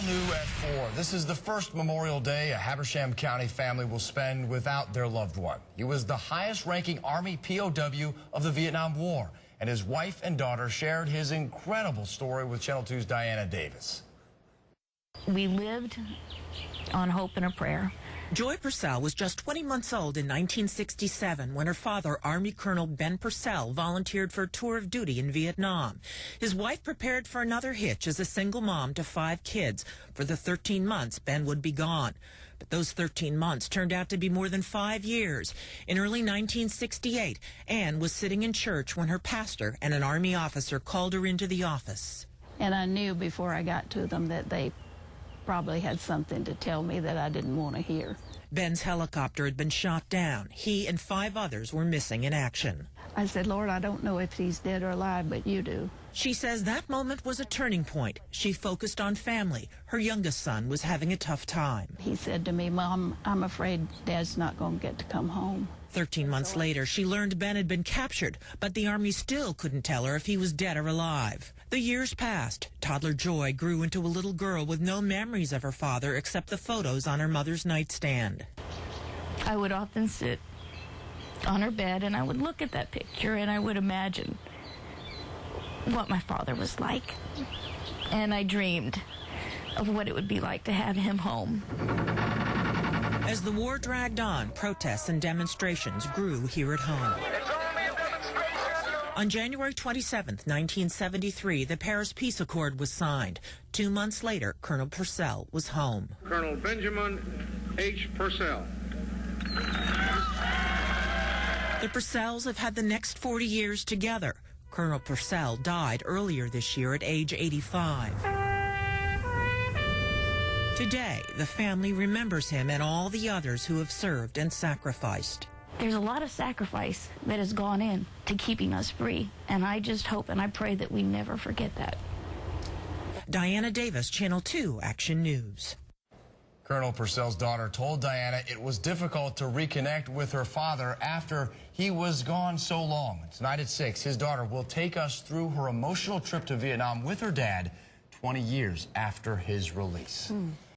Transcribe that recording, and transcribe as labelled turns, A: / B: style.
A: new at 4. This is the first Memorial Day a Habersham County family will spend without their loved one. He was the highest-ranking Army POW of the Vietnam War, and his wife and daughter shared his incredible story with Channel 2's Diana Davis.
B: We lived on hope and a prayer.
C: Joy Purcell was just 20 months old in 1967 when her father, Army Colonel Ben Purcell, volunteered for a tour of duty in Vietnam. His wife prepared for another hitch as a single mom to 5 kids. For the 13 months Ben would be gone. But those 13 months turned out to be more than 5 years. In early 1968, Ann was sitting in church when her pastor and an Army officer called her into the office.
D: And I knew before I got to them that they probably had something to tell me that I didn't want to hear.
C: Ben's helicopter had been shot down. He and 5 others were missing in action.
D: I said, Lord, I don't know if he's dead or alive, but you do.
C: She says that moment was a turning point. She focused on family. Her youngest son was having a tough time.
D: He said to me, Mom, I'm afraid Dad's not going to get to come home.
C: 13 months later, she learned Ben had been captured, but the Army still couldn't tell her if he was dead or alive. The years passed. Toddler Joy grew into a little girl with no memories of her father except the photos on her mother's nightstand.
B: I would often sit on her bed and I would look at that picture and I would imagine what my father was like. And I dreamed of what it would be like to have him home.
C: As the war dragged on, protests and demonstrations grew here at home. On January 27, 1973, the Paris Peace Accord was signed. 2 months later, Colonel Purcell was home.
E: Colonel Benjamin H. Purcell.
C: The Purcells have had the next 40 years together. Colonel Purcell died earlier this year at age 85. Today, the family remembers him and all the others who have served and sacrificed.
B: There's a lot of sacrifice that has gone in to keeping us free, and I just hope and I pray that we never forget that.
C: Diana Davis, Channel 2 Action News.
A: Colonel Purcell's daughter told Diana it was difficult to reconnect with her father after he was gone so long. Tonight at 6, his daughter will take us through her emotional trip to Vietnam with her dad 20 years after his release.